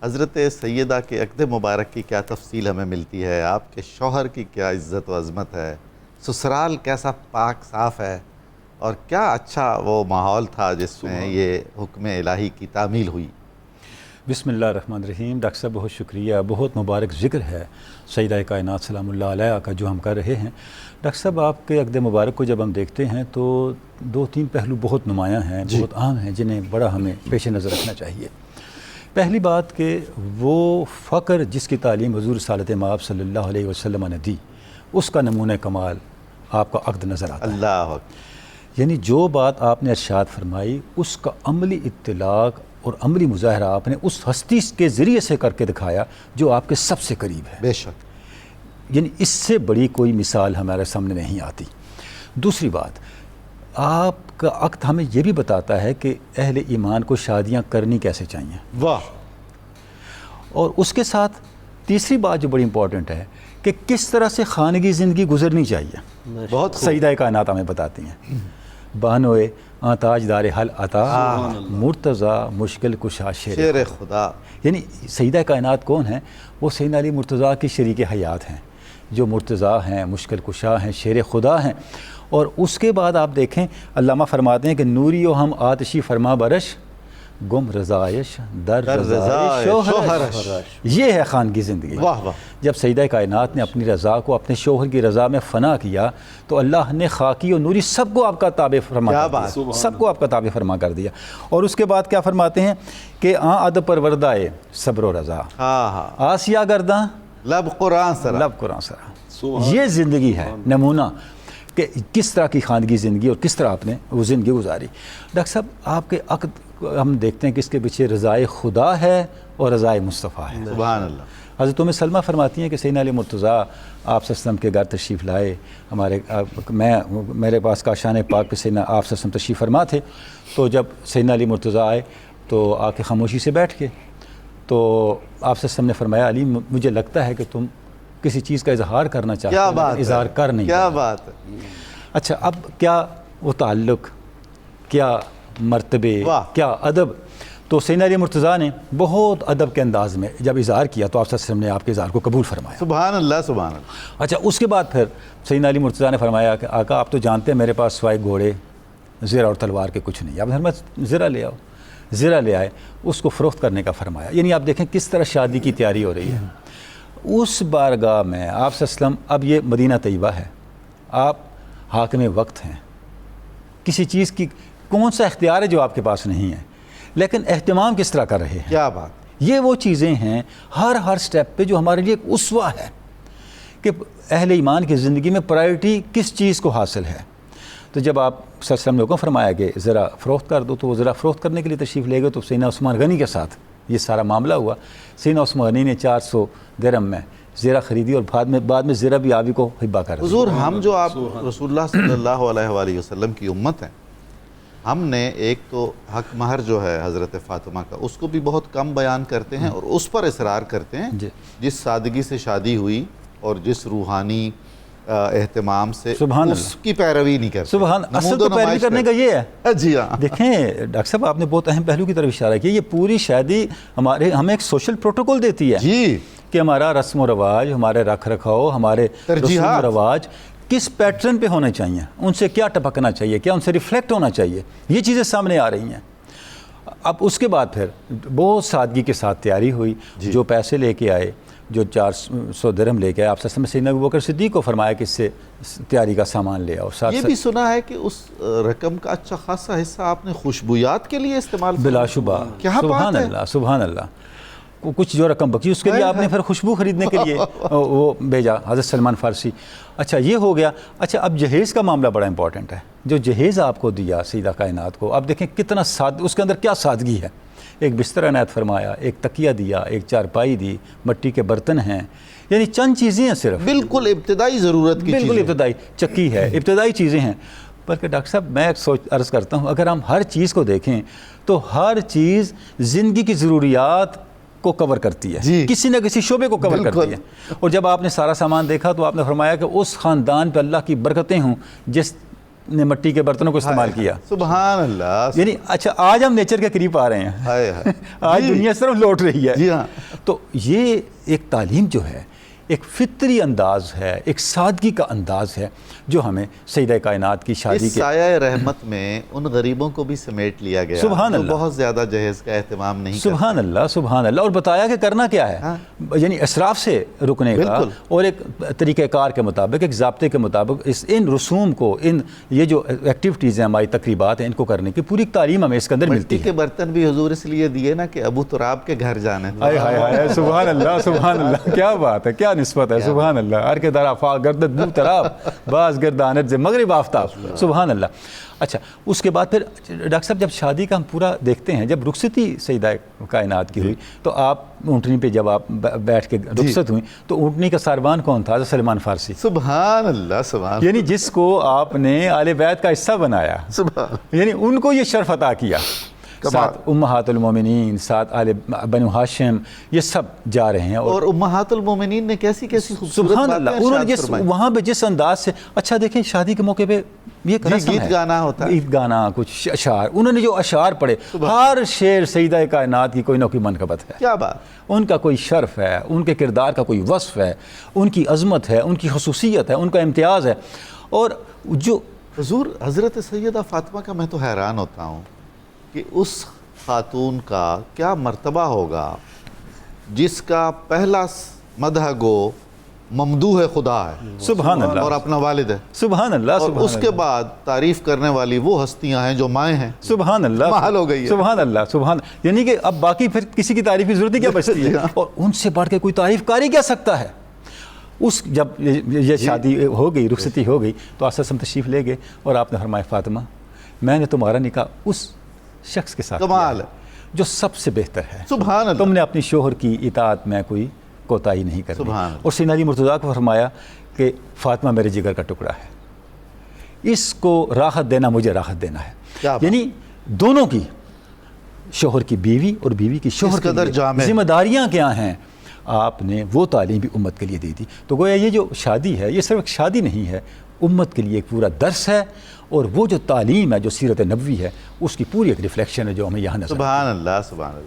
حضرت سیدہ کے عقد مبارک کی کیا تفصیل ہمیں ملتی ہے؟ آپ کے شوہر کی کیا عزت و عظمت ہے؟ سسرال کیسا پاک صاف ہے؟ اور کیا اچھا وہ ماحول تھا جس میں یہ حکم الہی کی تعمیل ہوئی؟ بسم اللہ الرحمن الرحیم۔ ڈاکٹر صاحب بہت شکریہ، بہت مبارک ذکر ہے سیدہ کائنات سلام اللہ علیہ کا جو ہم کر رہے ہیں۔ ڈاکٹر صاحب آپ کے عقد مبارک کو جب ہم دیکھتے ہیں تو 2-3 پہلو بہت نمایاں ہیں، بہت اہم ہیں، جنہیں بڑا ہمیں پیش نظر رکھنا چاہیے۔ پہلی بات کہ وہ فقر جس کی تعلیم حضور رسالت مآب صلی اللہ علیہ وسلم نے دی، اس کا نمونہ کمال آپ کا عقد نظر آتا ہے۔ اللہ اکبر۔ یعنی جو بات آپ نے ارشاد فرمائی اس کا عملی اطلاق اور عملی مظاہرہ آپ نے اس ہستی کے ذریعے سے کر کے دکھایا جو آپ کے سب سے قریب ہے۔ بے شک۔ یعنی اس سے بڑی کوئی مثال ہمارے سامنے نہیں آتی۔ دوسری بات، آپ کا عقد ہمیں یہ بھی بتاتا ہے کہ اہل ایمان کو شادیاں کرنی کیسے چاہیے۔ واہ۔ اور اس کے ساتھ تیسری بات جو بڑی امپورٹنٹ ہے کہ کس طرح سے خانگی زندگی گزرنی چاہیے، بہت سیدہ کائنات ہمیں بتاتی ہیں۔ بہنوئے تاج دار حل عطا مرتضیٰ مشکل کشا شیر خدا۔ یعنی سیدہ کائنات کون ہیں؟ وہ سیدنا علی مرتضیٰ کی شریک حیات ہیں، جو مرتضیٰ ہیں، مشکل کشا ہیں، شیر خدا ہیں۔ اور اس کے بعد آپ دیکھیں علامہ فرماتے ہیں کہ نوری و ہم آتشی فرما برش گم رضائش در رضائش شوہرش۔ یہ ہے خانگی زندگی۔ واہ واہ۔ جب سیدہ کائنات نے اپنی رضا کو اپنے شوہر کی رضا میں فنا کیا تو اللہ نے خاکی اور نوری سب کو آپ کا تابع فرما کر دیا، سب کو آپ کا تابع فرما کر دیا۔ اور اس کے بعد کیا فرماتے ہیں کہ ادب پروردائے صبر و رضا آسیہ گرداں لب قرآن سرا، لب قرآن سرا۔ یہ زندگی ہے نمونہ کہ کس طرح کی خانگی زندگی اور کس طرح آپ نے وہ زندگی گزاری۔ ڈاکٹر صاحب آپ کے عقد ہم دیکھتے ہیں کہ اس کے پیچھے رضائے خدا ہے اور رضائے مصطفیٰ ہے۔ سبحان اللہ۔ حضرت ام سلمہ فرماتی ہیں کہ سیدنا علی مرتضیٰ آپ صلی اللہ علیہ وسلم کے گھر تشریف لائے، میرے پاس کاشان پاک پہ سیدنا آپ صلی اللہ علیہ وسلم تشریف فرما تھے، تو جب سیدنا علی مرتضیٰ آئے تو آ کے خاموشی سے بیٹھ کے تو آپ صلی اللہ علیہ وسلم نے فرمایا علی مجھے لگتا ہے کہ تم کسی چیز کا اظہار کرنا چاہتے ہو لیکن اظہار کر نہیں۔ کیا بات ہے۔ اچھا اب کیا وہ تعلق، کیا مرتبے، کیا ادب۔ تو سیدنا علی مرتضیٰ نے بہت ادب کے انداز میں جب اظہار کیا تو آپ صلی اللہ علیہ وسلم نے آپ کے اظہار کو قبول فرمایا۔ سبحان اللہ سبحان اللہ۔ اچھا اس کے بعد پھر سیدنا علی مرتضیٰ نے فرمایا کہ آقا آپ تو جانتے ہیں میرے پاس سوائے گھوڑے زرہ اور تلوار کے کچھ نہیں، آپ نے فرمایا زرہ لے آؤ، زرہ لے آئے، اس کو فروخت کرنے کا فرمایا۔ یعنی آپ دیکھیں کس طرح شادی کی تیاری ہو رہی ہے۔ اس بارگاہ میں آپ صلی اللہ علیہ وسلم، اب یہ مدینہ طیبہ ہے، آپ حاکم وقت ہیں، کسی چیز کی کون سا اختیار ہے جو آپ کے پاس نہیں ہے، لیکن اہتمام کس طرح کر رہے ہیں۔ کیا بات۔ یہ وہ چیزیں ہیں ہر سٹیپ پہ جو ہمارے لیے ایک اسوہ ہے کہ اہل ایمان کی زندگی میں پرائرٹی کس چیز کو حاصل ہے۔ تو جب آپ صلی اللہ علیہ وسلم نے حکم فرمایا کہ ذرا فروخت کر دو تو وہ ذرا فروخت کرنے کے لیے تشریف لے گئے، تو سیدنا عثمان غنی کے ساتھ یہ سارا معاملہ ہوا۔ سیدنا عثمان غنی نے 400 درہم میں زیرہ خریدی اور بعد میں زیرہ بھی آبی کو ہبہ کر دیا۔ حضور ہم جو آپ رسول اللہ صلی اللہ علیہ وآلہ وسلم کی امت ہیں، ہم نے ایک تو حق مہر جو ہے حضرت فاطمہ کا اس کو بھی بہت کم بیان کرتے ہیں اور اس پر اصرار کرتے ہیں جس سادگی سے شادی ہوئی اور جس روحانی اہتمام سے اس کی پیروی نہیں کرتے۔ سبحان، اصل تو پیروی کرنے کا یہ ہے۔ جی ہاں دیکھیں ڈاکٹر صاحب آپ نے بہت اہم پہلو کی طرف اشارہ کیا، یہ پوری شادی ہمیں ایک سوشل پروٹوکول دیتی ہے جی کہ ہمارا رسم و رواج، ہمارے رکھ رکھاؤ، ہمارے رسم و رواج کس پیٹرن پہ ہونے چاہیے، ان سے کیا ٹپکنا چاہیے، کیا ان سے ریفلیکٹ ہونا چاہیے، یہ چیزیں سامنے آ رہی ہیں۔ اب اس کے بعد پھر بہت سادگی کے ساتھ تیاری ہوئی، جو پیسے لے کے آئے، جو 400 درہم لے کے آئے، آپ صلی اللہ علیہ وسلم سیدنا ابوبکر صدیق کو فرمایا کہ اس سے تیاری کا سامان لے آؤ۔ یہ بھی سنا ہے کہ اس رقم کا اچھا خاصا حصہ آپ نے خوشبویات کے لیے استعمال کیا۔ بلا شبہ، سبحان اللہ سبحان اللہ۔ کچھ جو رقم بچی اس کے لیے آپ نے پھر خوشبو خریدنے کے لیے وہ بھیجا، حضرت سلمان فارسی۔ اچھا یہ ہو گیا۔ اچھا اب جہیز کا معاملہ بڑا امپورٹنٹ ہے، جو جہیز آپ کو دیا سیدہ کائنات کو، اب دیکھیں کتنا اس کے اندر کیا سادگی ہے۔ ایک بستر عنایت فرمایا، ایک تکیہ دیا، ایک چارپائی دی، مٹی کے برتن ہیں، یعنی چند چیزیں ہیں صرف، بالکل ابتدائی ضرورت کی چیزیں، بالکل ابتدائی چکی ہے، ابتدائی چیزیں ہیں۔ بلکہ ڈاکٹر صاحب میں عرض کرتا ہوں اگر ہم ہر چیز کو دیکھیں تو ہر چیز زندگی کی ضروریات کو کور کرتی ہے، کسی نہ کسی شعبے کو کور کرتی ہے۔ اور جب آپ نے سارا سامان دیکھا تو آپ نے فرمایا کہ اس خاندان پہ اللہ کی برکتیں ہوں نے مٹی کے برتنوں کو استعمال کیا. سبحان اللہ. یعنی اچھا آج ہم نیچر کے قریب آ رہے ہیں, ہائے ہائے. آج دنیا اس طرف لوٹ رہی ہے. جی ہاں. تو یہ ایک تعلیم جو ہے ایک فطری انداز ہے, ایک سادگی کا انداز ہے جو ہمیں سیدہ کائنات کی شادی اس کے سایہ رحمت میں ان غریبوں کو بھی سمیٹ لیا گیا سبحان جو اللہ. بہت زیادہ جہیز کا اہتمام نہیں کرتے. سبحان اللہ سبحان اللہ. اور بتایا کہ کرنا کیا ہے, یعنی اسراف سے رکنے کا, بالکل. اور ایک طریقہ کار کے مطابق, ایک ضابطے کے مطابق ان رسوم کو, یہ جو ایکٹیویٹیز ہیں ہماری تقریبات ہیں, ان کو کرنے کی پوری تعلیم ہمیں اس کے اندر ملتی مٹی کے ہے. برتن بھی حضور اس لیے دیے نا کہ ابو تراب کے گھر جانے تھے. ہائے ہائے ہائے سبحان اللہ سبحان اللہ. کیا بات ہے, کیا نسبت ہے. سبحان اللہ. ہر کے در آفاق گردد بو تراب باز گردانت سے مغرب آفتاب. سبحان اللہ. اچھا اس کے بعد پھر ڈاکٹر صاحب جب شادی کا ہم پورا دیکھتے ہیں, جب رخصتی سیدہ کائنات کی ہوئی تو آپ اونٹنی پہ جب آپ بیٹھ کے رخصت ہوئی تو اونٹنی کا ساربان کون تھا؟ سلمان فارسی. سبحان اللہ سبحان. یعنی جس کو آپ نے آل بیت کا حصہ بنایا, سبحان. یعنی ان کو یہ شرف عطا کیا. ساتھ امہات المومنین, ساتھ آل بنو ہاشم, یہ سب جا رہے ہیں. اور امہات المومنین نے کیسی کیسی خوبصورت سبحان اللہ. انہوں نے جس وہاں پہ جس انداز سے, اچھا دیکھیں شادی کے موقع پہ یہ رسم ہے, گیت گانا ہوتا ہے, گیت گانا, کچھ اشعار. انہوں نے جو اشعار پڑھے, ہر شعر سیدہ کائنات کی کوئی نہ کوئی منقبت ہے. کیا بات. ان کا کوئی شرف ہے, ان کے کردار کا کوئی وصف ہے, ان کی عظمت ہے, ان کی خصوصیت ہے, ان کا امتیاز ہے. اور جو حضور حضرت سیدہ فاطمہ کا میں تو حیران ہوتا ہوں کہ اس خاتون کا کیا مرتبہ ہوگا جس کا پہلا مدح گو ممدوح خدا ہے, سبحان اللہ, اور اپنا والد ہے. سبحان اللہ. اور اس کے بعد تعریف کرنے والی وہ ہستیاں ہیں جو مائیں ہیں. سبحان اللہ. محال ہو گئی ہے. سبحان اللہ سبحان. یعنی کہ اب باقی پھر کسی کی تعریف کی ضرورت ہی کیا بچتی ہے, اور ان سے بڑھ کے کوئی تعریف کاری کیا سکتا ہے. اس جب یہ شادی ہو گئی, رخصتی ہو گئی, تو آصف ہم تشریف لے گئے اور آپ نے فرمایا فاطمہ میں نے تمہارا نکاح اس شخص کے ساتھ کمال ہے جو سب سے بہتر ہے. سبحان اللہ. تم نے اپنی شوہر کی اطاعت میں کوئی کوتاہی نہیں کرنی. سبحان اللہ. اور سیدنا علی مرتضیٰ کو فرمایا کہ فاطمہ میرے جگر کا ٹکڑا ہے, اس کو راحت دینا مجھے راحت دینا ہے. یعنی دونوں کی, شوہر کی بیوی اور بیوی کی شوہر کی ذمہ داریاں کیا ہیں, آپ نے وہ تعلیم بھی امت کے لیے دی تھی. تو گویا یہ جو شادی ہے یہ صرف ایک شادی نہیں ہے, امت کے لیے ایک پورا درس ہے, اور وہ جو تعلیم ہے جو سیرت نبوی ہے اس کی پوری ایک ریفلیکشن ہے جو ہمیں یہاں نظر. سبحان اللہ سبحان اللہ.